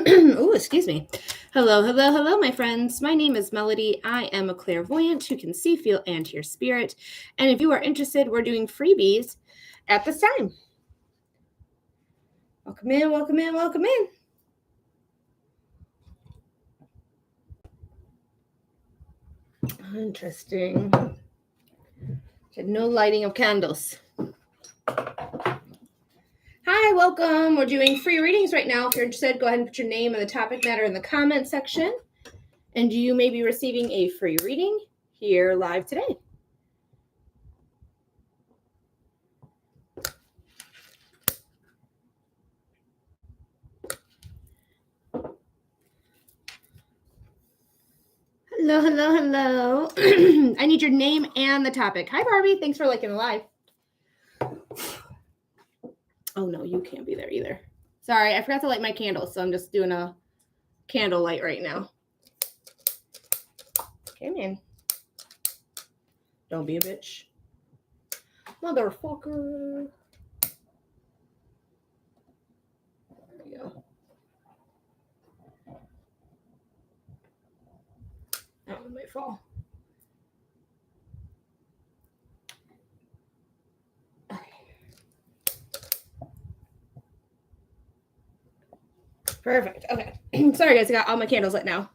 Oh, excuse me. Hello, hello, hello, my friends. My name is Melody. I am a clairvoyant who can see, feel, and hear spirit. And if you are interested, we're doing freebies at this time. Welcome in, welcome in, welcome in. Interesting. No lighting of candles. Hi, welcome. We're doing free readings right now. If you're interested, go ahead and put your name and the topic matter in the comment section. And you may be receiving a free reading here live today. Hello, hello, hello. I need your name and the topic. Hi, Barbie. Thanks for liking the live. Oh, no, you can't be there either. Sorry, I forgot to light my candles, so I'm just doing a candle light right now. Okay, man. Don't be a bitch. Motherfucker. There we go. That one might fall. Perfect. Okay. Sorry, guys. I got all my candles lit now.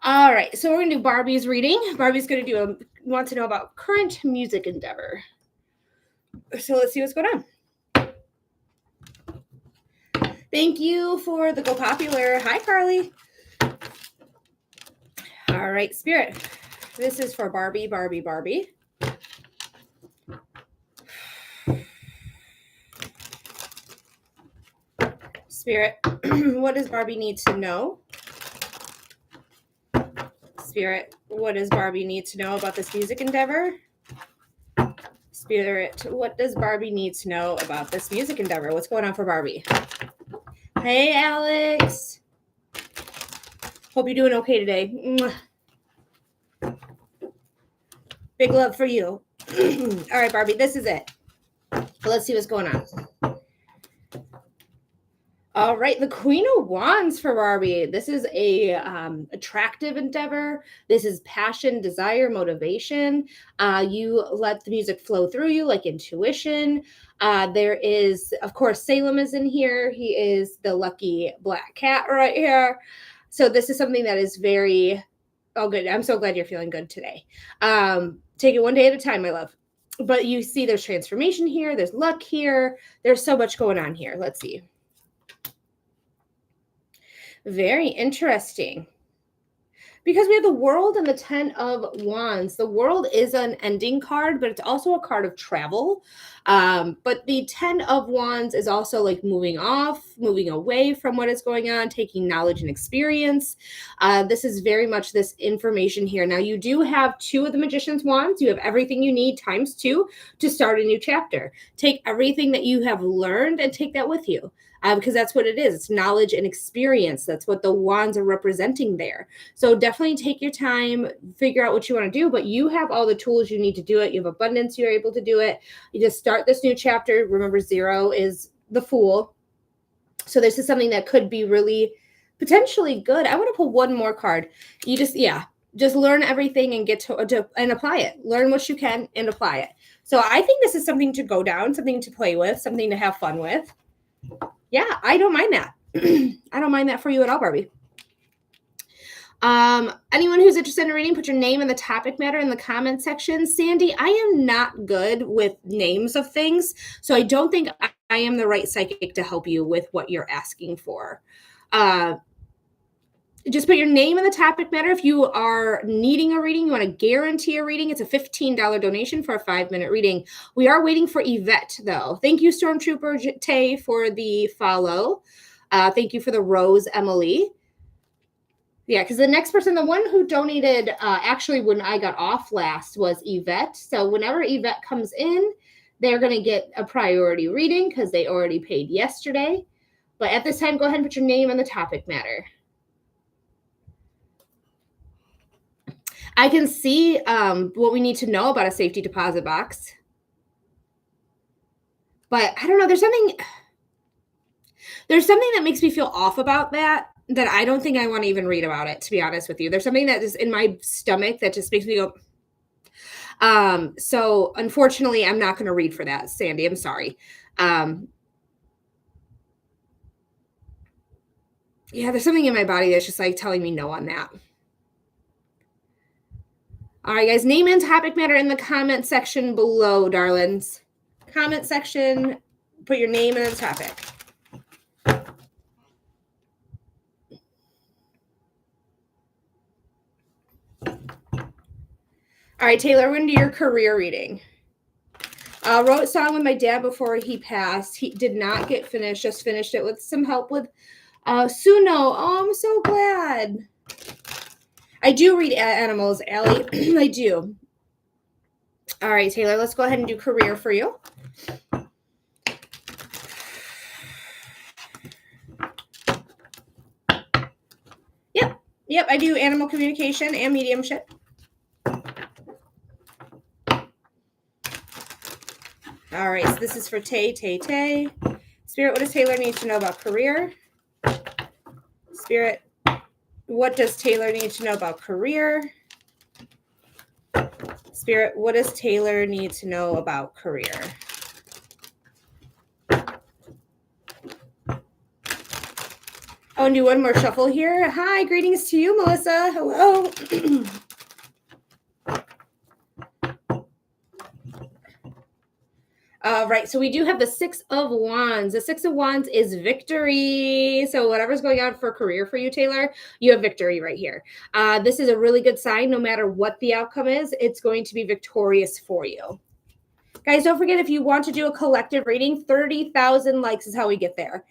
All right. So we're going to do Barbie's reading. Barbie's going to want to know about current music endeavor. So let's see what's going on. Thank you for the Go Popular. Hi, Carly. All right, Spirit. This is for Barbie, Barbie, Barbie. Spirit, what does Barbie need to know? Spirit, what does Barbie need to know about this music endeavor? Spirit, what does Barbie need to know about this music endeavor? What's going on for Barbie? Hey, Alex. Hope you're doing okay today. Big love for you. All right, Barbie, this is it. Let's see what's going on. All right, the Queen of Wands for Barbie. This is a attractive endeavor. This is passion, desire, motivation. You let the music flow through you like intuition. There is, of course, Salem is in here. He is the lucky black cat right here. So this is something that is very, oh, good. I'm so glad you're feeling good today. Take it one day at a time, my love. But you see there's transformation here. There's luck here. There's so much going on here. Let's see. Very interesting. Because we have the World and the 10 of Wands. The World is an ending card, but it's also a card of travel. But the 10 of Wands is also like moving off, moving away from what is going on, taking knowledge and experience. This is very much this information here. Now, you do have 2 of the Magician's Wands. You have everything you need times 2 to start a new chapter. Take everything that you have learned and take that with you. Because that's what it is. It's knowledge and experience. That's what the wands are representing there. So definitely take your time, figure out what you want to do, but you have all the tools you need to do it. You have abundance. You're able to do it. You just start this new chapter. Remember, 0 is the Fool. So this is something that could be really potentially good. I want to pull one more card. You just learn everything and get to and apply it. Learn what you can and apply it. So I think this is something to go down, something to play with, something to have fun with. Yeah, I don't mind that. I don't mind that for you at all, Barbie. Anyone who's interested in reading, put your name and the topic matter in the comment section. Sandy, I am not good with names of things, so I don't think I am the right psychic to help you with what you're asking for. Just put your name in the topic matter. If you are needing a reading, you want to guarantee a reading, it's a $15 donation for a 5-minute reading. We are waiting for Yvette, though. Thank you, Stormtrooper Tay, for the follow. Thank you for the rose, Emily. Yeah, because the next person, the one who donated, actually when I got off last, was Yvette. So whenever Yvette comes in, they're going to get a priority reading because they already paid yesterday. But at this time, go ahead and put your name in the topic matter. I can see what we need to know about a safety deposit box. But I don't know. There's something that makes me feel off about that. that I don't think I want to even read about it, to be honest with you. There's something that is in my stomach that just makes me go, so unfortunately, I'm not going to read for that, Sandy. I'm sorry. Yeah, there's something in my body that's just like telling me no on that. All right, guys, name and topic matter in the comment section below, darlings. Comment section, put your name and the topic. All right, Taylor, we're going to do your career reading. Wrote a song with my dad before he passed. He did not get finished, just finished it with some help with Suno. Oh, I'm so glad. I do read animals, Allie. I do. All right, Taylor, let's go ahead and do career for you. Yep, I do animal communication and mediumship. All right, so this is for Tay. Spirit, what does Taylor need to know about career? Spirit, what does Taylor need to know about career? Spirit, what does Taylor need to know about career? Oh, and do one more shuffle here. Hi, greetings to you, Melissa. Hello. Right, so we do have the Six of Wands. The Six of Wands is victory. So whatever's going on for career for you, Taylor, you have victory right here. This is a really good sign. No matter what the outcome is, it's going to be victorious for you. Guys, don't forget, if you want to do a collective reading, 30,000 likes is how we get there.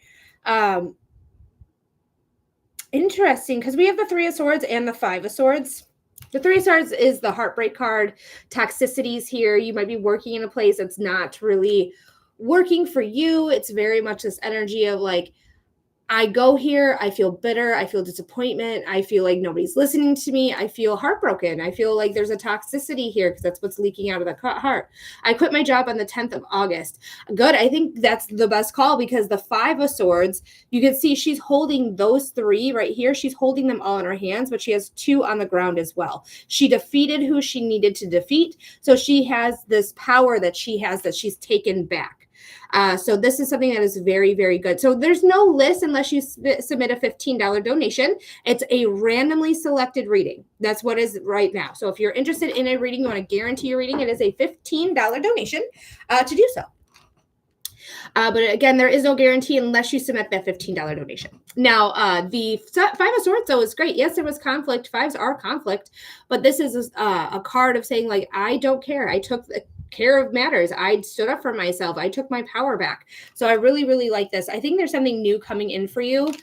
Interesting, because we have the Three of Swords and the Five of Swords. The Three of Swords is the heartbreak card. Toxicities here. You might be working in a place that's not really working for you. It's very much this energy of like, I go here, I feel bitter, I feel disappointment, I feel like nobody's listening to me, I feel heartbroken, I feel like there's a toxicity here because that's what's leaking out of the heart. I quit my job on the 10th of August. Good, I think that's the best call because the Five of Swords, you can see she's holding those three right here. She's holding them all in her hands, but she has two on the ground as well. She defeated who she needed to defeat, so she has this power that she has that she's taken back. So this is something that is very, very good. So there's no list unless you submit a $15 donation. It's a randomly selected reading. That's what is right now. So if you're interested in a reading, you want to guarantee your reading, it is a $15 donation to do so. But again, there is no guarantee unless you submit that $15 donation. Now, the Five of Swords, though, is great. Yes, there was conflict. Fives are conflict. But this is a card of saying, like, I don't care. I took care of matters. I stood up for myself. I took my power back. So I really, really like this. I think there's something new coming in for you.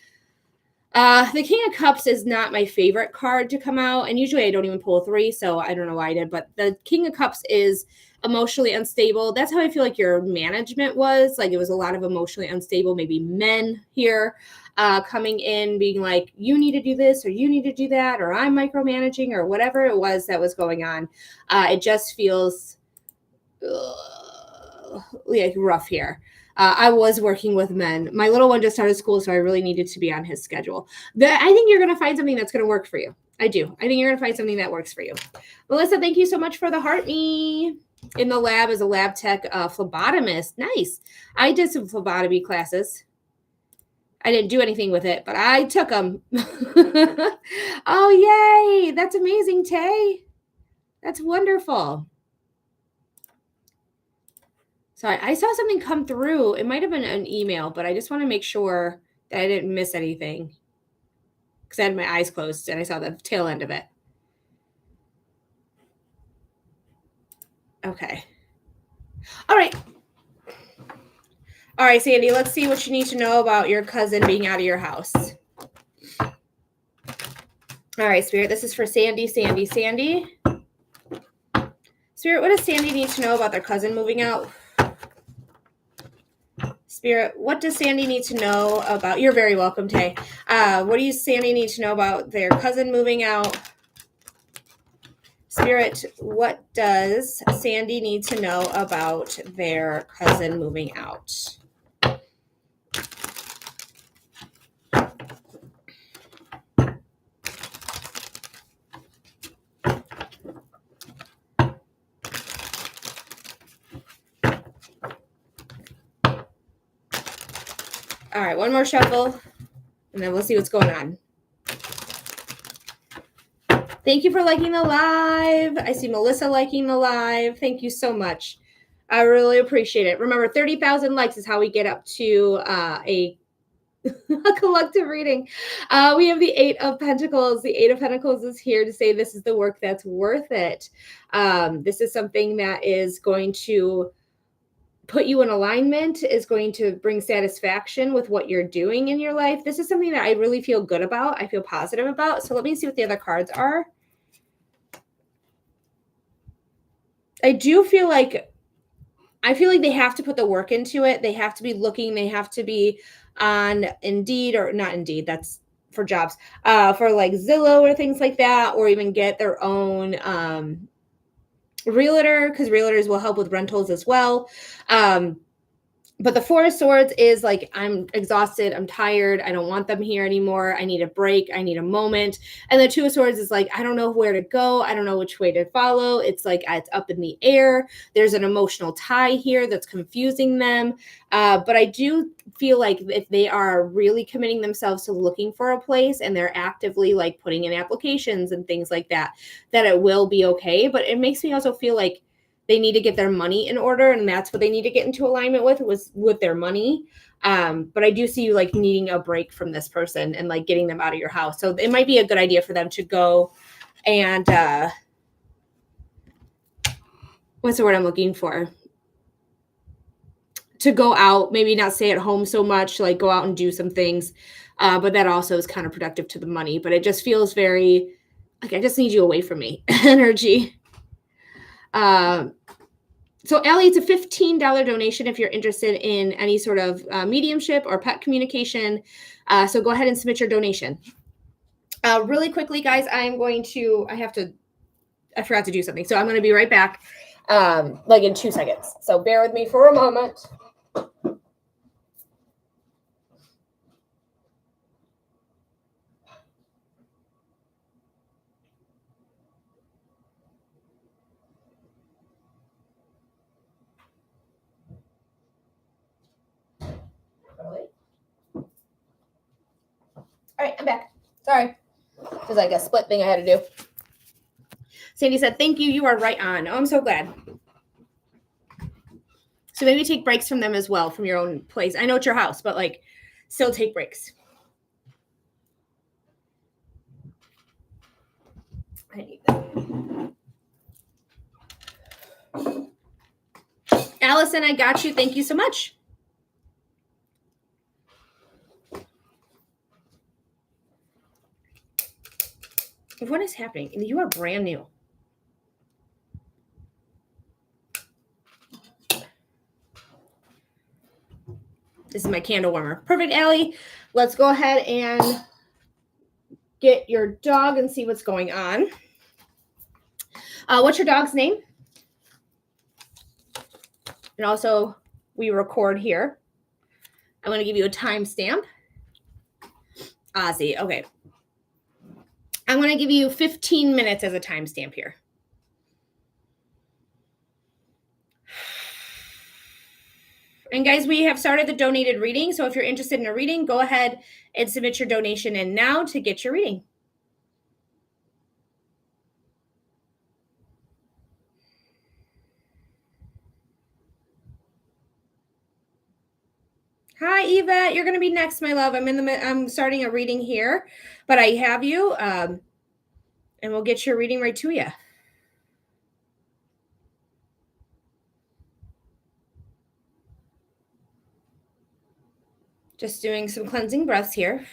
The King of Cups is not my favorite card to come out. And usually I don't even pull a three, so I don't know why I did. But the King of Cups is emotionally unstable. That's how I feel like your management was. Like it was a lot of emotionally unstable, maybe men here coming in being like, you need to do this or you need to do that or I'm micromanaging or whatever it was that was going on. It just feels like rough here. I was working with men. My little one just started school, so I really needed to be on his schedule. I think you're going to find something that's going to work for you. I do. I think you're going to find something that works for you. Melissa, thank you so much for the heart me. In the lab as a lab tech phlebotomist. Nice. I did some phlebotomy classes. I didn't do anything with it, but I took them. Oh, yay. That's amazing, Tay. That's wonderful. Sorry, I saw something come through. It might have been an email, but I just want to make sure that I didn't miss anything because I had my eyes closed and I saw the tail end of it. Okay. All right. All right, Sandy, let's see what you need to know about your cousin being out of your house. All right, Spirit, this is for Sandy. Spirit, what does Sandy need to know about their cousin moving out? Spirit, what does Sandy need to know about? You're very welcome, Tay. What do you, Sandy, need to know about their cousin moving out? Spirit, what does Sandy need to know about their cousin moving out? All right, one more shuffle, and then we'll see what's going on. Thank you for liking the live. I see Melissa liking the live. Thank you so much. I really appreciate it. Remember, 30,000 likes is how we get up to a collective reading. We have the Eight of Pentacles. The Eight of Pentacles is here to say this is the work that's worth it. This is something that is going to put you in alignment, is going to bring satisfaction with what you're doing in your life. This is something that I really feel good about. I feel positive about. So let me see what the other cards are. I feel like they have to put the work into it. They have to be looking. They have to be on Indeed, or not Indeed. That's for jobs, for like Zillow or things like that, or even get their own realtor, because realtors will help with rentals as well. But the Four of Swords is like, I'm exhausted. I'm tired. I don't want them here anymore. I need a break. I need a moment. And the Two of Swords is like, I don't know where to go. I don't know which way to follow. It's like, it's up in the air. There's an emotional tie here that's confusing them. But I do feel like if they are really committing themselves to looking for a place, and they're actively like putting in applications and things like that, that it will be okay. But it makes me also feel like they need to get their money in order, and that's what they need to get into alignment with their money. But I do see you like needing a break from this person and like getting them out of your house. So it might be a good idea for them to go and what's the word I'm looking for? To go out, maybe not stay at home so much, like go out and do some things. But that also is counterproductive to the money. But it just feels very like, I just need you away from me energy. So Allie, it's a $15 donation if you're interested in any sort of mediumship or pet communication. So go ahead and submit your donation. Really quickly, guys, I forgot to do something. So I'm going to be right back like in 2 seconds. So bear with me for a moment. All right, I'm back. Sorry. There's like a split thing I had to do. Sandy said, thank you. You are right on. Oh, I'm so glad. So maybe take breaks from them as well, from your own place. I know it's your house, but like still take breaks. I need that. Allison, I got you. Thank you so much. What is happening? You are brand new. This is my candle warmer. Perfect, Allie. Let's go ahead and get your dog and see what's going on. What's your dog's name? And also, we record here. I'm going to give you a timestamp. Ozzy. Okay. I'm going to give you 15 minutes as a timestamp here. And guys, we have started the donated reading. So if you're interested in a reading, go ahead and submit your donation in now to get your reading. Hi, Eva. You're going to be next, my love. I'm starting a reading here, but I have you, and we'll get your reading right to you. Just doing some cleansing breaths here.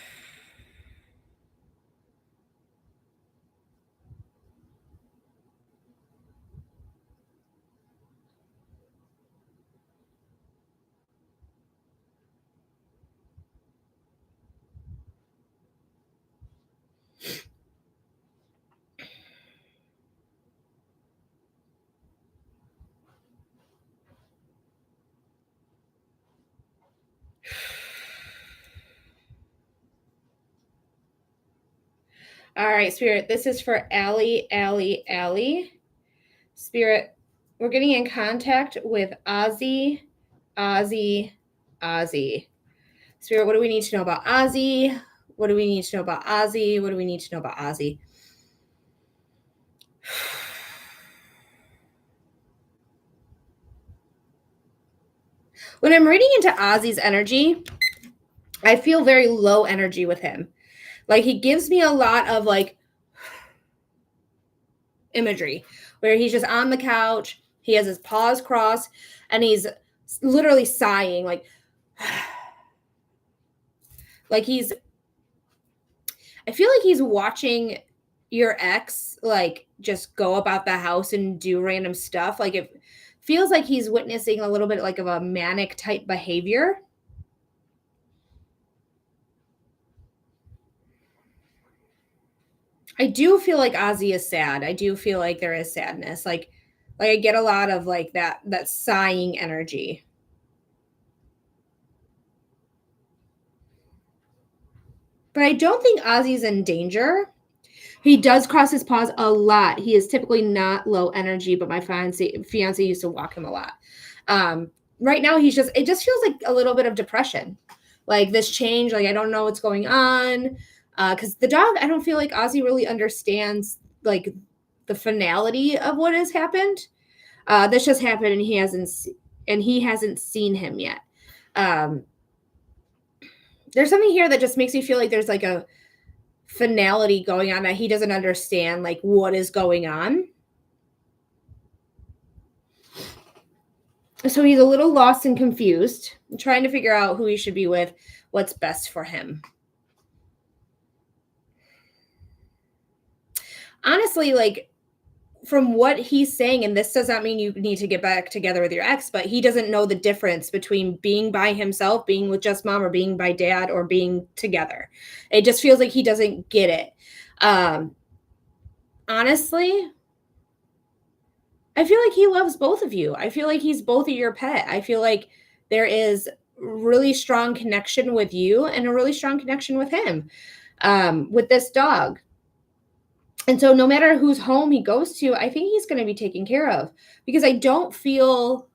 All right, Spirit, this is for Allie. Spirit, we're getting in contact with Ozzy. Spirit, what do we need to know about Ozzy? What do we need to know about Ozzy? What do we need to know about Ozzy? When I'm reading into Ozzy's energy, I feel very low energy with him. Like he gives me a lot of like imagery where he's just on the couch, he has his paws crossed, and he's literally sighing like he's I feel like he's watching your ex like just go about the house and do random stuff. Like it feels like he's witnessing a little bit like of a manic type behavior. I do feel like Ozzy is sad. I do feel like there is sadness. Like I get a lot of like that sighing energy. But I don't think Ozzy's in danger. He does cross his paws a lot. He is typically not low energy, but my fiance used to walk him a lot. Right now, it just feels like a little bit of depression. Like this change, like I don't know what's going on. Because the dog, I don't feel like Ozzy really understands like the finality of what has happened. This just happened and he hasn't seen him yet. Um, there's something here that just makes me feel like there's like a finality going on that he doesn't understand like what is going on. So he's a little lost and confused, trying to figure out who he should be with, what's best for him. Honestly, like from what he's saying, and this does not mean you need to get back together with your ex, but he doesn't know the difference between being by himself, being with just mom, or being by dad, or being together. It just feels like he doesn't get it. Honestly, I feel like he loves both of you. I feel like he's both of your pet. I feel like there is really strong connection with you and a really strong connection with him, with this dog. And so no matter whose home he goes to, I think he's going to be taken care of because I don't feel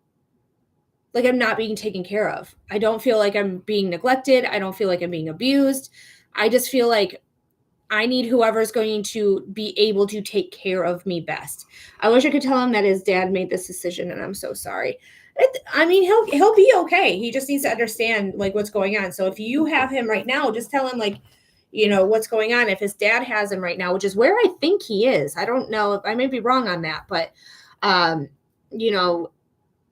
like I'm not being taken care of. I don't feel like I'm being neglected. I don't feel like I'm being abused. I just feel like I need whoever's going to be able to take care of me best. I wish I could tell him that his dad made this decision and I'm so sorry. I mean, he'll be okay. He just needs to understand like what's going on. So if you have him right now, just tell him like, you know, what's going on. If his dad has him right now, which is where I think he is. I don't know if I may be wrong on that, but you know,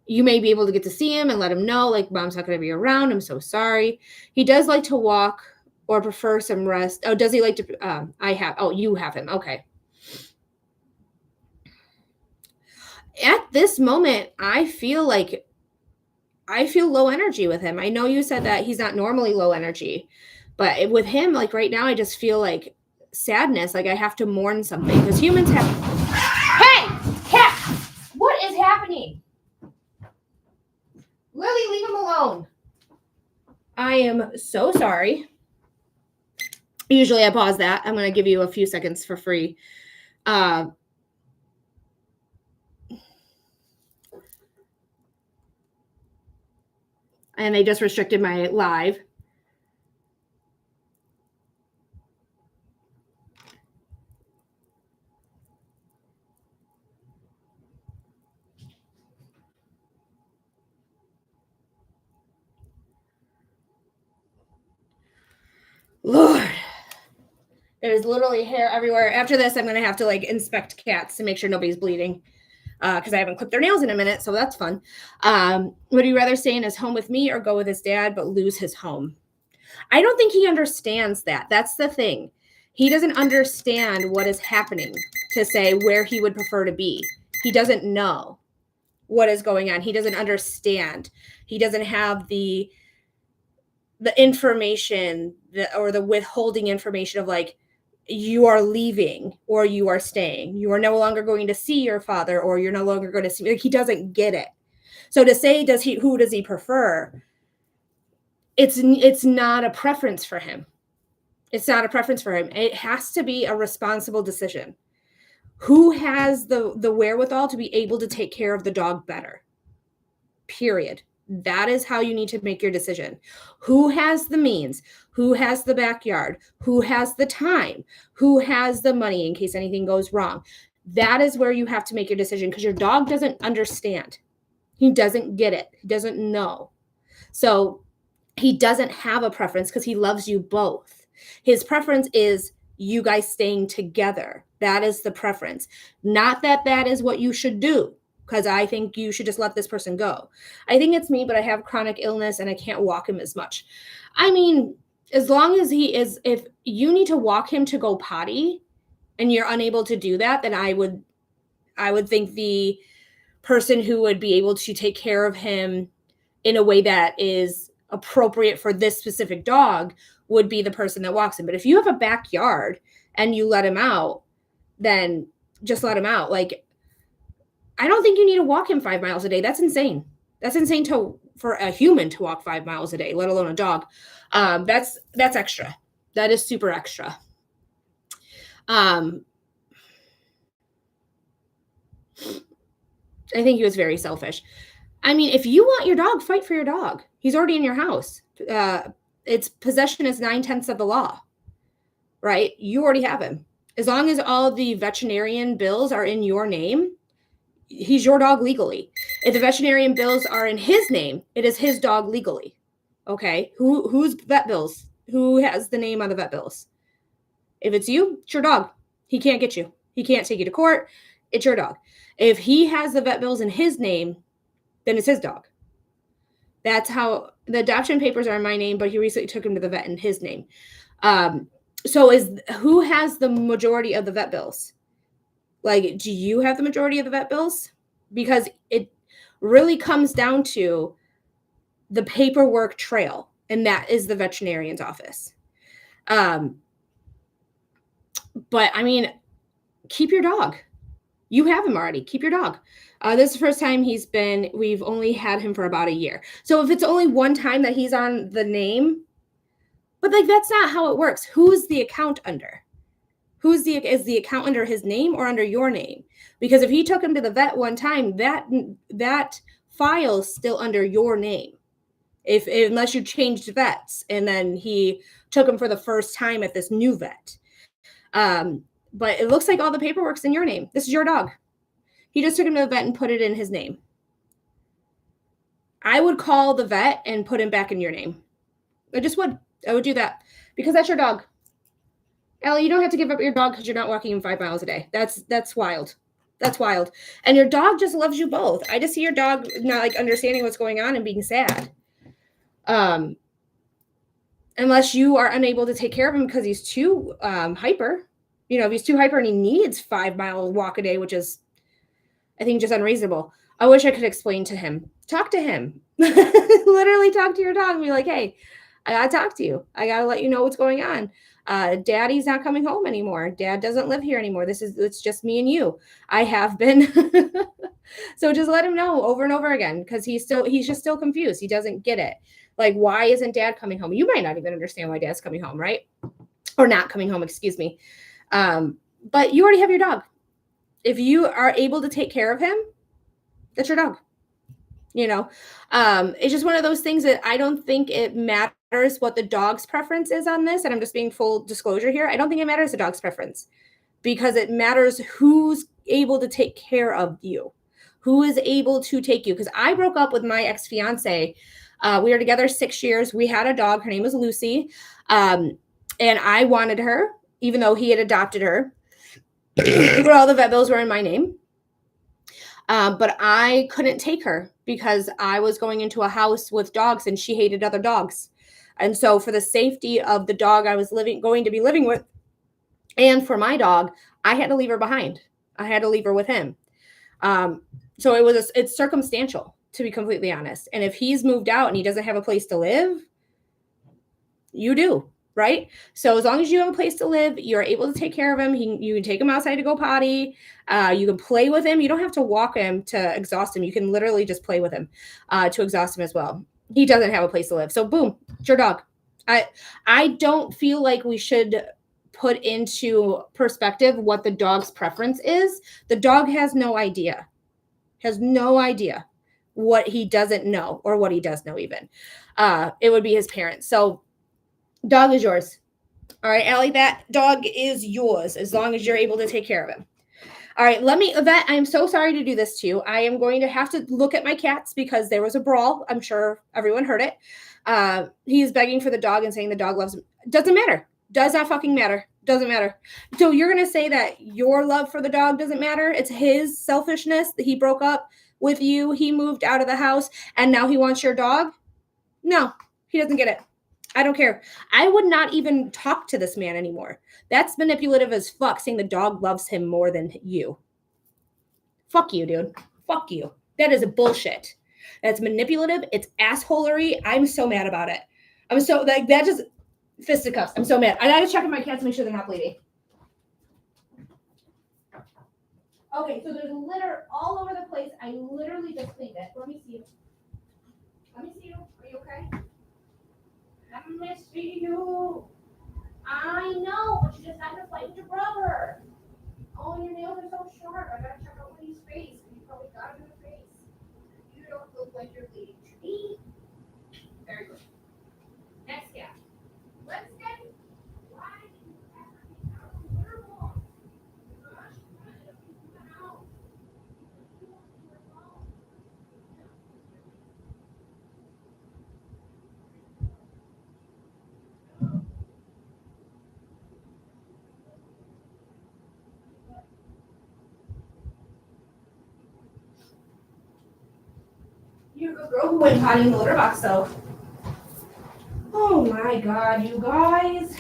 you may be able to get to see him and let him know like mom's not going to be around. I'm so sorry. He does like to walk or prefer some rest. Oh, does he like to you have him. Okay. At this moment, I feel low energy with him. I know you said that he's not normally low energy, but with him, like right now, I just feel like sadness. Like I have to mourn something because humans have. Hey, cat! What is happening? Lily, leave him alone. I am so sorry. Usually I pause that. I'm going to give you a few seconds for free. And they just restricted my live. Lord. There's literally hair everywhere. After this, I'm going to have to like inspect cats to make sure nobody's bleeding because I haven't clipped their nails in a minute. So that's fun. Would he rather stay in his home with me or go with his dad, but lose his home? I don't think he understands that. That's the thing. He doesn't understand what is happening to say where he would prefer to be. He doesn't know what is going on. He doesn't understand. He doesn't have the information or the withholding information of like, you are leaving or you are staying. You are no longer going to see your father or you're no longer going to see. Like, he doesn't get it. So to say, who does he prefer? It's not a preference for him. It's not a preference for him. It has to be a responsible decision. Who has the wherewithal to be able to take care of the dog better? Period. That is how you need to make your decision. Who has the means? Who has the backyard? Who has the time? Who has the money in case anything goes wrong? That is where you have to make your decision, because your dog doesn't understand. He doesn't get it. He doesn't know. So he doesn't have a preference because he loves you both. His preference is you guys staying together. That is the preference. Not that that is what you should do, because I think you should just let this person go. I think it's me, but I have chronic illness and I can't walk him as much. I mean, as long as he is, if you need to walk him to go potty and you're unable to do that, then I would think the person who would be able to take care of him in a way that is appropriate for this specific dog would be the person that walks him. But if you have a backyard and you let him out, then just let him out. Like, I don't think you need to walk him 5 miles a day. That's insane. That's insane for a human to walk 5 miles a day, let alone a dog. That's extra. That is super extra. I think he was very selfish. I mean, if you want your dog, fight for your dog. He's already in your house. Its possession is 9/10 of the law, right? You already have him. As long as all the veterinarian bills are in your name, he's your dog legally. If the veterinarian bills are in his name, it is his dog legally. Okay? Whose vet bills? Who has the name on the vet bills? If it's you, it's your dog. He can't get you. He can't take you to court. It's your dog. If he has the vet bills in his name, then it's his dog. That's how the adoption papers are in my name, but he recently took him to the vet in his name. So who has the majority of the vet bills? Like, do you have the majority of the vet bills? Because it really comes down to the paperwork trail, and that is the veterinarian's office. But I mean, keep your dog. You have him already. Keep your dog. This is the first time we've only had him for about a year. So if it's only one time that he's on the name, but like, that's not how it works. Who's the account under? Is the account under his name or under your name? Because if he took him to the vet one time, that file's still under your name. Unless you changed vets and then he took him for the first time at this new vet. But it looks like all the paperwork's in your name. This is your dog. He just took him to the vet and put it in his name. I would call the vet and put him back in your name. I would do that because that's your dog. Ellie, you don't have to give up your dog because you're not walking him 5 miles a day. That's wild. That's wild. And your dog just loves you both. I just see your dog not like understanding what's going on and being sad. Unless you are unable to take care of him because he's too hyper. You know, if he's too hyper and he needs 5 mile walk a day, which is, I think, just unreasonable. I wish I could explain to him. Talk to him. Literally talk to your dog and be like, hey, I got to talk to you. I got to let you know what's going on. Daddy's not coming home anymore. Dad doesn't live here anymore. It's just me and you. I have been. So just let him know over and over again, because he's just still confused. He doesn't get it. Like, why isn't dad coming home? You might not even understand why dad's coming home, right? Or not coming home, excuse me. But you already have your dog. If you are able to take care of him, that's your dog. You know, it's just one of those things that I don't think it matters what the dog's preference is on this. And I'm just being full disclosure here. I don't think it matters the dog's preference, because it matters who's able to take care of you, who is able to take you. Because I broke up with my ex-fiance. We were together 6 years. We had a dog. Her name was Lucy. And I wanted her, even though he had adopted her. But all the vet bills were in my name. But I couldn't take her because I was going into a house with dogs and she hated other dogs. And so for the safety of the dog I was going to be living with, and for my dog, I had to leave her behind. I had to leave her with him. So it's circumstantial, to be completely honest. And if he's moved out and he doesn't have a place to live, you do. Right? So as long as you have a place to live, you're able to take care of him. You can take him outside to go potty. You can play with him. You don't have to walk him to exhaust him. You can literally just play with him to exhaust him as well. He doesn't have a place to live. So boom, it's your dog. I don't feel like we should put into perspective what the dog's preference is. The dog has no idea what he doesn't know or what he does know even. It would be his parents. So dog is yours. All right, Allie, that dog is yours as long as you're able to take care of him. All right, Yvette, I'm so sorry to do this to you. I am going to have to look at my cats because there was a brawl. I'm sure everyone heard it. He is begging for the dog and saying the dog loves him. Doesn't matter. Does not fucking matter. Doesn't matter. So you're going to say that your love for the dog doesn't matter? It's his selfishness that he broke up with you. He moved out of the house and now he wants your dog? No, he doesn't get it. I don't care. I would not even talk to this man anymore. That's manipulative as fuck, saying the dog loves him more than you. Fuck you, dude. Fuck you. That is a bullshit. That's manipulative. It's assholery. I'm so mad about it. I'm so, like, that just fisticuffs. I'm so mad. I gotta check on my cats to make sure they're not bleeding. Okay, so there's litter all over the place. I literally just cleaned it. Let me see you. Let me see you. Are you okay? Let me see you. I know, but you just had to fight with your brother. Oh, your nails are so short. I gotta check out Woody's face. You probably got him in the face. You don't look like you're bleeding to me. Very good. Next cat. Let's get. Why did you ever get out of the litter box? Gosh, why did you get out? You're a good girl who went potty in the litter box, though. Oh my god, you guys.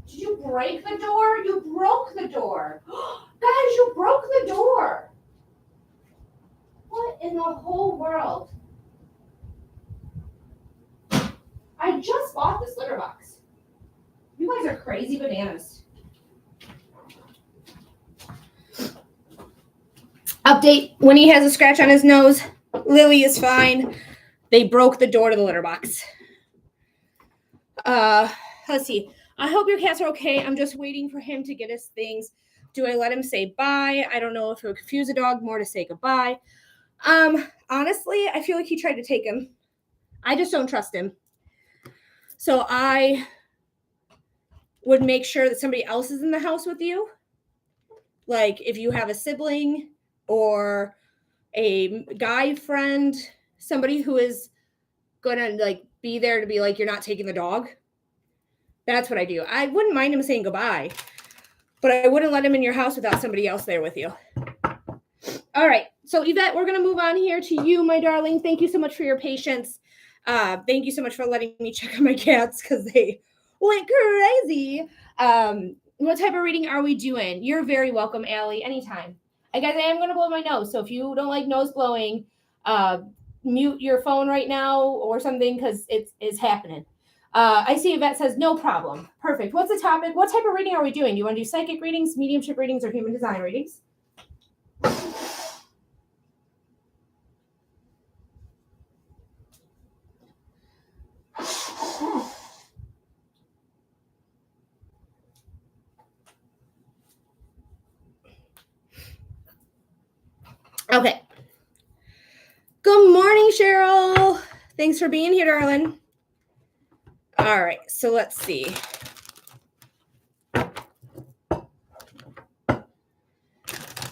Did you break the door? You broke the door. Guys, you broke the door. What in the whole world? I just bought this litter box. You guys are crazy bananas. Update, Winnie has a scratch on his nose. Lily is fine. They broke the door to the litter box. Let's see. I hope your cats are okay. I'm just waiting for him to get his things. Do I let him say bye? I don't know if it would confuse a dog more to say goodbye. Honestly, I feel like he tried to take him. I just don't trust him. So I would make sure that somebody else is in the house with you. Like if you have a sibling or a guy friend, somebody who is gonna like be there to be like, you're not taking the dog. That's what I do. I wouldn't mind him saying goodbye, but I wouldn't let him in your house without somebody else there with you. All right. So Yvette, we're going to move on here to you, my darling. Thank you so much for your patience. Thank you so much for letting me check on my cats because they went crazy. What type of reading are we doing? You're very welcome, Allie. Anytime. Guys, I am going to blow my nose. So if you don't like nose blowing, mute your phone right now or something because it's happening. I see Yvette says no problem. Perfect. What's the topic? What type of reading are we doing? Do you want to do psychic readings, mediumship readings, or human design readings? Okay. Good morning, Cheryl. Thanks for being here, darling. All right, so let's see.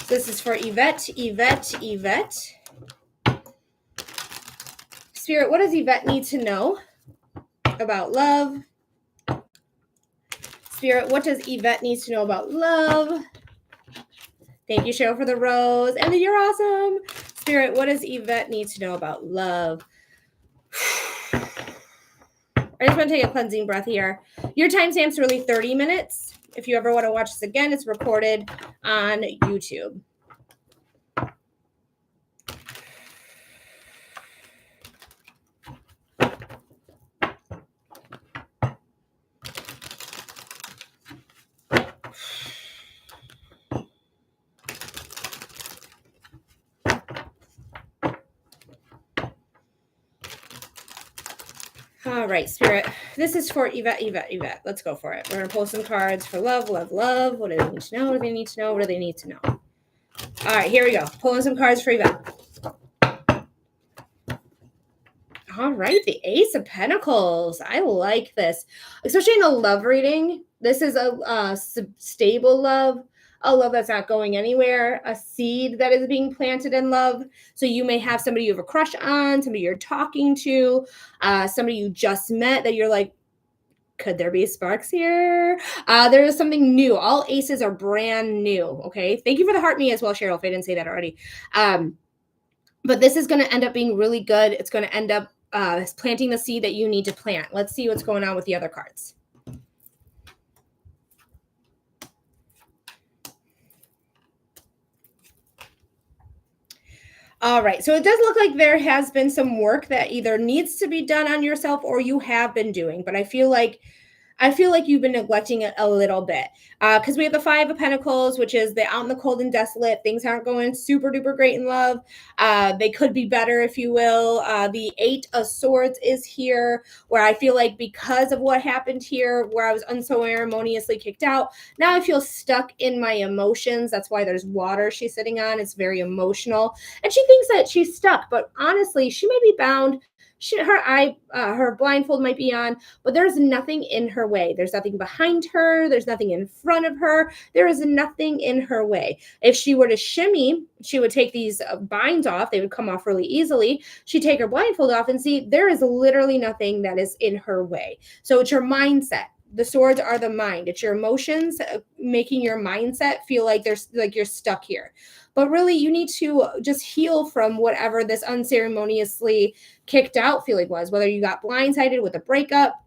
This is for Yvette. Spirit, what does Yvette need to know about love? Spirit, what does Yvette need to know about love? Thank you, Cheryl, for the rose. And you're awesome. Spirit, what does Yvette need to know about love? I just want to take a cleansing breath here. Your timestamp's really 30 minutes. If you ever want to watch this again, it's recorded on YouTube. All right, Spirit. This is for Yvette. Let's go for it. We're going to pull some cards for love. What do they need to know? What do they need to know? What do they need to know? All right, here we go. Pulling some cards for Yvette. All right, the Ace of Pentacles. I like this, especially in a love reading. This is a stable love, a love that's not going anywhere, a seed that is being planted in love. So you may have somebody you have a crush on, somebody you're talking to, somebody you just met that you're like, could there be sparks here? There is something new. All aces are brand new. Okay. Thank you for the heart me as well, Cheryl, if I didn't say that already. But this is going to end up being really good. It's going to end up planting the seed that you need to plant. Let's see what's going on with the other cards. All right. So it does look like there has been some work that either needs to be done on yourself or you have been doing. But I feel like you've been neglecting it a little bit because we have the Five of Pentacles, which is the out in the cold and desolate. Things aren't going super duper great in love. They could be better, if you will. The Eight of Swords is here, where I feel like because of what happened here, where I was unceremoniously kicked out, now I feel stuck in my emotions. That's why there's water she's sitting on. It's very emotional. And she thinks that she's stuck, but honestly, she may be bound. Her blindfold might be on, but there's nothing in her way. There's nothing behind her. There's nothing in front of her. There is nothing in her way. If she were to shimmy, she would take these binds off. They would come off really easily. She'd take her blindfold off and see there is literally nothing that is in her way. So it's your mindset. The swords are the mind. It's your emotions making your mindset feel like you're stuck here. But really, you need to just heal from whatever this unceremoniously kicked out feeling was, whether you got blindsided with a breakup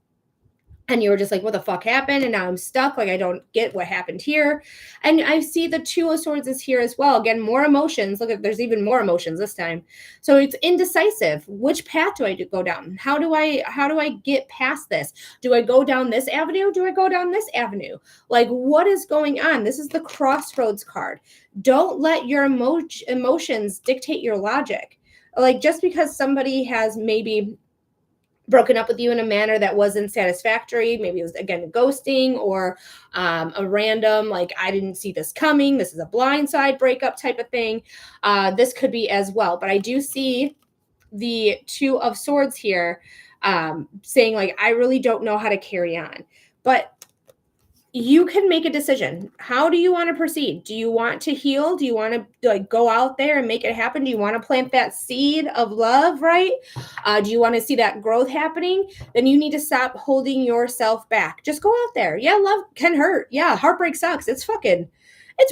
and you were just like, what the fuck happened? And now I'm stuck. Like, I don't get what happened here. And I see the Two of Swords is here as well. Again, more emotions. Look, there's even more emotions this time. So it's indecisive. Which path do I go down? How do I get past this? Do I go down this avenue? Do I go down this avenue? Like, what is going on? This is the Crossroads card. Don't let your emotions dictate your logic. Like, just because somebody has maybe broken up with you in a manner that wasn't satisfactory, maybe it was again ghosting or a random like, I didn't see this coming, this is a blindside breakup type of thing. This could be as well, but I do see the Two of Swords here saying like, I really don't know how to carry on. But you can make a decision. How do you want to proceed? Do you want to heal? Do you want to like go out there and make it happen? Do you want to plant that seed of love, right? Do you want to see that growth happening? Then you need to stop holding yourself back. Just go out there. Yeah, love can hurt. Yeah, heartbreak sucks. It's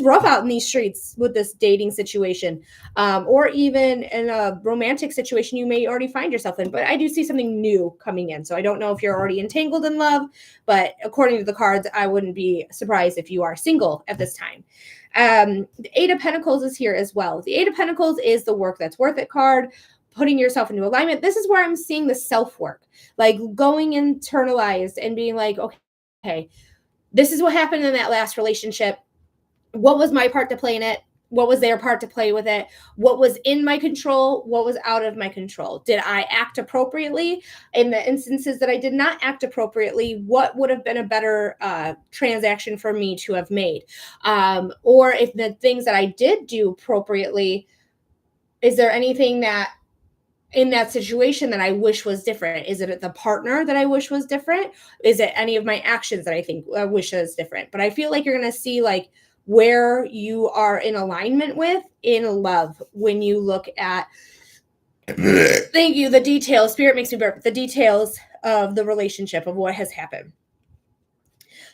rough out in these streets with this dating situation, or even in a romantic situation you may already find yourself in. But I do see something new coming in. So I don't know if you're already entangled in love, but according to the cards, I wouldn't be surprised if you are single at this time. The Eight of Pentacles is here as well. The Eight of Pentacles is the work that's worth it card, putting yourself into alignment. This is where I'm seeing the self-work, like going internalized and being like, okay, this is what happened in that last relationship. What was my part to play in it? What was their part to play with it? What was in my control? What was out of my control? Did I act appropriately? In the instances that I did not act appropriately, what would have been a better transaction for me to have made? Or if the things that I did do appropriately, is there anything that in that situation that I wish was different? Is it the partner that I wish was different? Is it any of my actions that I wish was different? But I feel like you're going to see like where you are in alignment with in love when you look at thank you, the details. Spirit makes me burp. The details of the relationship of what has happened.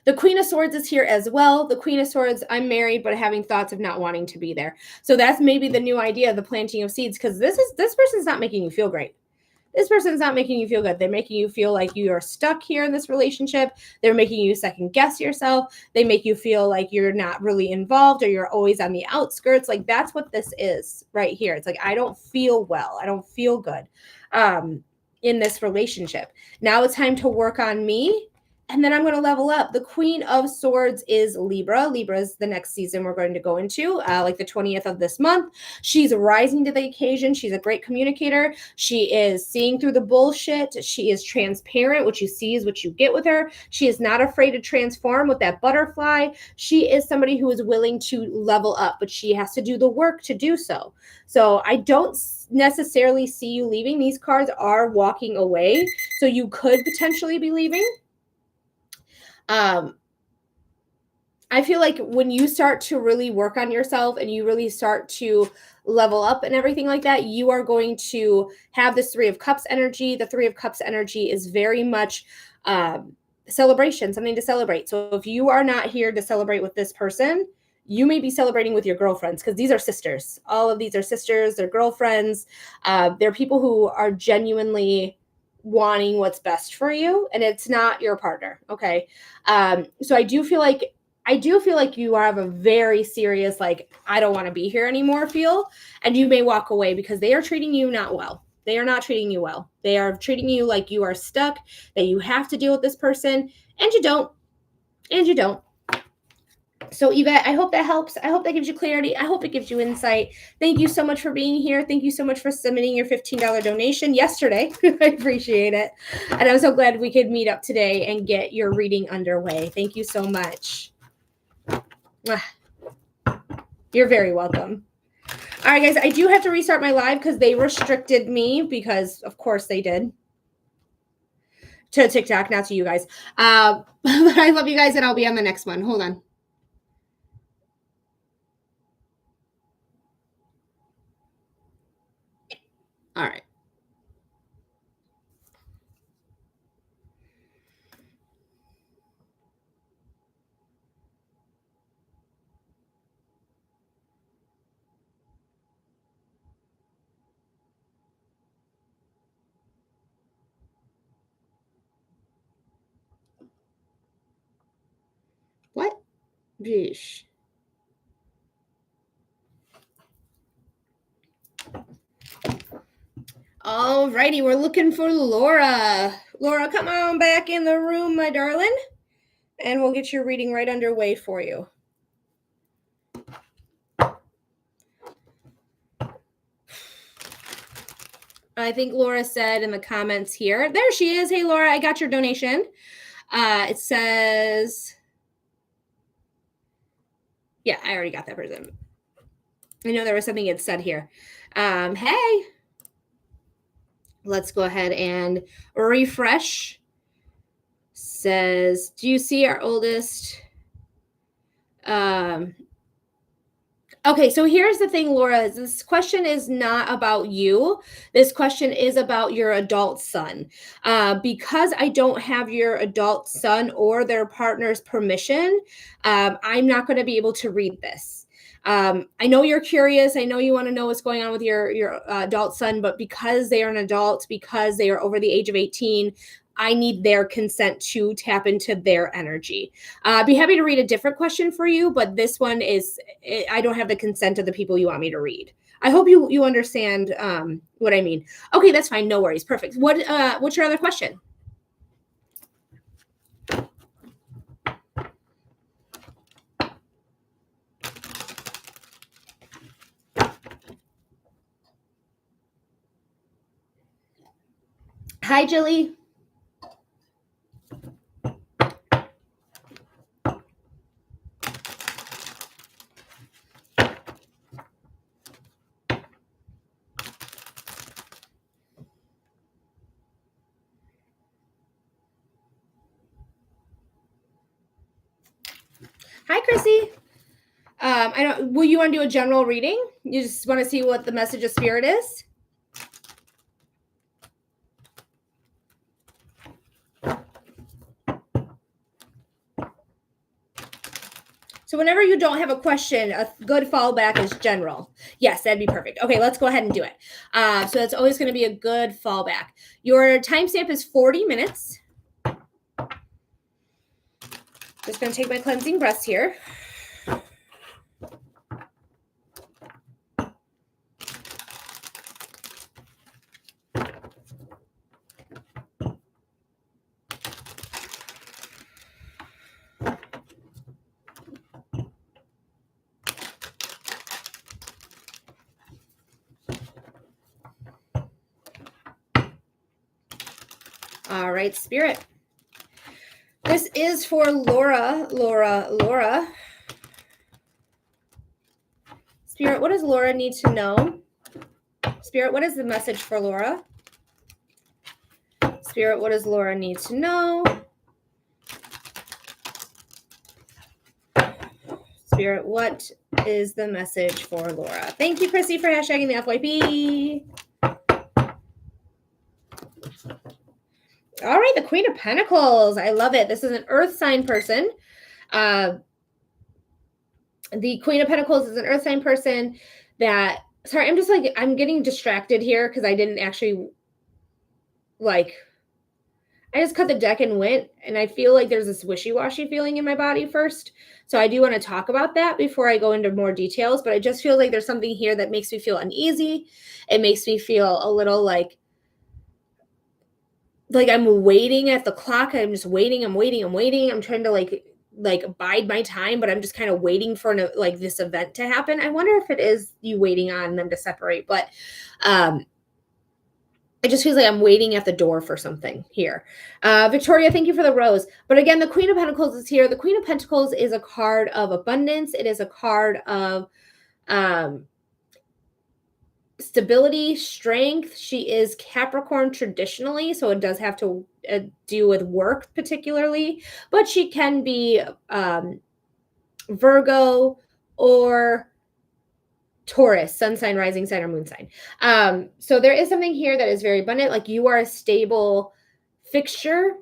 The Queen of Swords is here as well. The Queen of Swords, I'm married, but having thoughts of not wanting to be there. So that's maybe the new idea of the planting of seeds, because this person's not making you feel great. This person's not making you feel good. They're making you feel like you are stuck here in this relationship. They're making you second guess yourself. They make you feel like you're not really involved or you're always on the outskirts. Like that's what this is right here. It's like, I don't feel well. I don't feel good in this relationship. Now it's time to work on me And then I'm going to level up. The Queen of Swords is Libra. Libra is the next season we're going to go into, like the 20th of this month. She's rising to the occasion. She's a great communicator. She is seeing through the bullshit. She is transparent. What you see is what you get with her. She is not afraid to transform with that butterfly. She is somebody who is willing to level up, but she has to do the work to do so. So I don't necessarily see you leaving. These cards are walking away. So you could potentially be leaving. I feel like when you start to really work on yourself and you really start to level up and everything like that, you are going to have this Three of Cups energy. The Three of Cups energy is very much celebration, something to celebrate. So if you are not here to celebrate with this person, you may be celebrating with your girlfriends, because these are sisters. All of these are sisters. They're girlfriends. They're people who are genuinely wanting what's best for you, and it's not your partner. Okay. So I do feel like you have a very serious, like, I don't want to be here anymore feel, and you may walk away because they are treating you not well. They are not treating you well. They are treating you like you are stuck, that you have to deal with this person, and you don't. And you don't. So Yvette, I hope that helps. I hope that gives you clarity. I hope it gives you insight. Thank you so much for being here. Thank you so much for submitting your $15 donation yesterday. I appreciate it. And I'm so glad we could meet up today and get your reading underway. Thank you so much. You're very welcome. All right, guys, I do have to restart my live because they restricted me, because of course they did, to TikTok, not to you guys. But I love you guys, and I'll be on the next one. Hold on. All right. What? Yeesh. All righty, we're looking for Laura. Laura, come on back in the room, my darling, and we'll get your reading right underway for you. I think Laura said in the comments here. There she is. Hey, Laura, I got your donation. It says, yeah, I already got that person. I know there was something it said here. Hey, let's go ahead and refresh. Says, do you see our oldest? Okay, so here's the thing, Laura. This question is not about you. This question is about your adult son. Because I don't have your adult son or their partner's permission, I'm not going to be able to read this. I know you're curious. I know you want to know what's going on with your adult son, but because they are an adult, because they are over the age of 18, I need their consent to tap into their energy. I'd be happy to read a different question for you, but this one is, I don't have the consent of the people you want me to read. I hope you understand what I mean. Okay, that's fine. No worries. Perfect. What's your other question? Hi, Jilly. Hi, Chrissy. I don't. Will you want to do a general reading? You just want to see what the message of spirit is? So whenever you don't have a question, a good fallback is general. Yes, that'd be perfect. Okay, let's go ahead and do it. So that's always going to be a good fallback. Your timestamp is 40 minutes. Just going to take my cleansing breaths here. right, Spirit. This is for Laura. Spirit, what does Laura need to know? Spirit, what is the message for Laura? Spirit, what does Laura need to know? Spirit, what is the message for Laura? Thank you, Chrissy, for hashtagging the FYP. All right, the Queen of Pentacles. I love it. This is an earth sign person. The Queen of Pentacles is an earth sign person that, sorry, I'm getting distracted here because I didn't actually, I just cut the deck and went, and I feel like there's this wishy-washy feeling in my body first. So I do want to talk about that before I go into more details, but I just feel like there's something here that makes me feel uneasy. It makes me feel a little like I'm waiting at the clock. I'm just waiting. I'm trying to like bide my time, but I'm just kind of waiting for this event to happen. I wonder if it is you waiting on them to separate, but it just feels like I'm waiting at the door for something here. Victoria, thank you for the rose. But again, the Queen of Pentacles is here. The Queen of Pentacles is a card of abundance. It is a card of stability, strength. She is Capricorn traditionally, so it does have to do with work particularly, but she can be Virgo or Taurus, sun sign, rising sign, or moon sign. So there is something here that is very abundant. Like, you are a stable fixture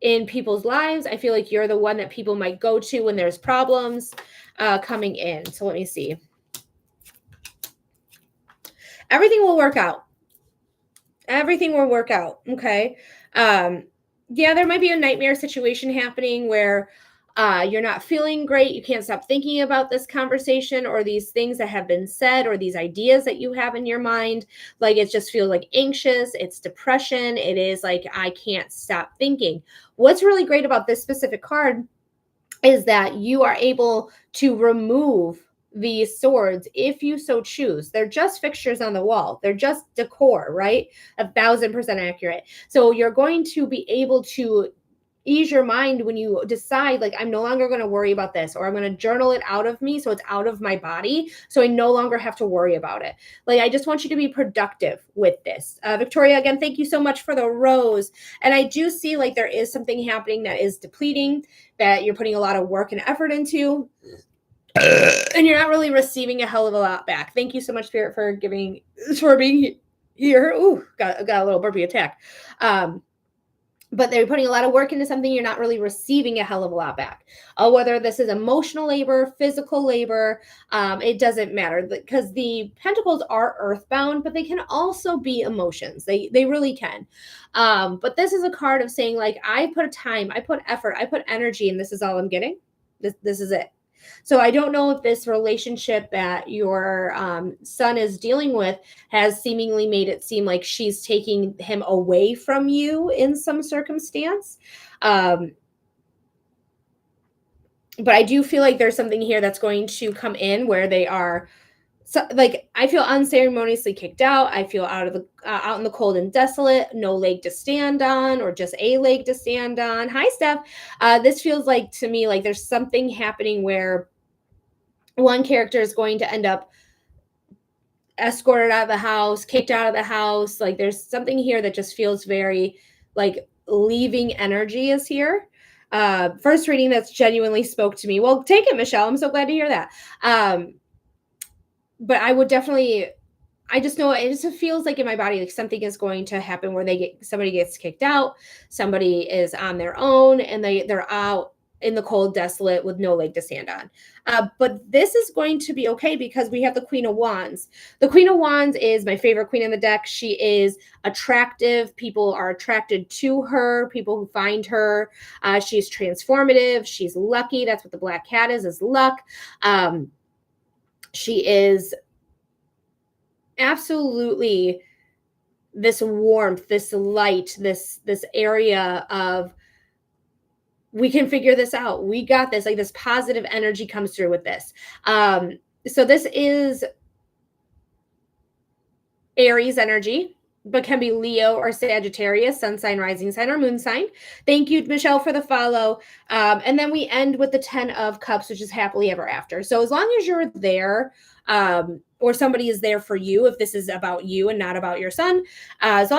in people's lives. I feel like you're the one that people might go to when there's problems coming in. So let me see. Everything will work out. Everything will work out. Okay. Yeah, there might be a nightmare situation happening where you're not feeling great. You can't stop thinking about this conversation or these things that have been said or these ideas that you have in your mind. Like, it just feels like anxious. It's depression. It is like, I can't stop thinking. What's really great about this specific card is that you are able to remove these swords if you so choose. They're just fixtures on the wall. They're just decor, right? 1,000% accurate. So you're going to be able to ease your mind when you decide, like, I'm no longer going to worry about this, or I'm going to journal it out of me so it's out of my body, so I no longer have to worry about it. Like, I just want you to be productive with this. Victoria, again, thank you so much for the rose. And I do see like there is something happening that is depleting, that you're putting a lot of work and effort into, and you're not really receiving a hell of a lot back. Thank you so much, Spirit, for being here. Ooh, got a little burpee attack. But they're putting a lot of work into something, you're not really receiving a hell of a lot back. Whether this is emotional labor, physical labor, it doesn't matter, because the pentacles are earthbound, but they can also be emotions. They really can. But this is a card of saying, like, I put time, I put effort, I put energy, and this is all I'm getting. This is it. So I don't know if this relationship that your son is dealing with has seemingly made it seem like she's taking him away from you in some circumstance. But I do feel like there's something here that's going to come in where they are, so, like, I feel unceremoniously kicked out. I feel out in the cold and desolate, no leg to stand on, or just a leg to stand on. Hi, Steph. This feels like, to me, like there's something happening where one character is going to end up escorted out of the house, kicked out of the house. Like, there's something here that just feels very like leaving energy is here. First reading that's genuinely spoke to me. Well, take it, Michelle. I'm so glad to hear that. But I would definitely, I just know it just feels like in my body, like something is going to happen where somebody gets kicked out, somebody is on their own, and they're out in the cold, desolate, with no leg to stand on. But this is going to be okay, because we have the Queen of Wands. The Queen of Wands is my favorite queen in the deck. She is attractive. People are attracted to her. People who find her. She's transformative. She's lucky. That's what the black cat is luck. She is absolutely this warmth, this light, this area of, we can figure this out. We got this. Like, this positive energy comes through with this. So this is Aries energy. but can be Leo or Sagittarius, sun sign, rising sign, or moon sign. Thank you, Michelle, for the follow. And then we end with the 10 of Cups, which is happily ever after. So as long as you're there, or somebody is there for you, if this is about you and not about your son, as long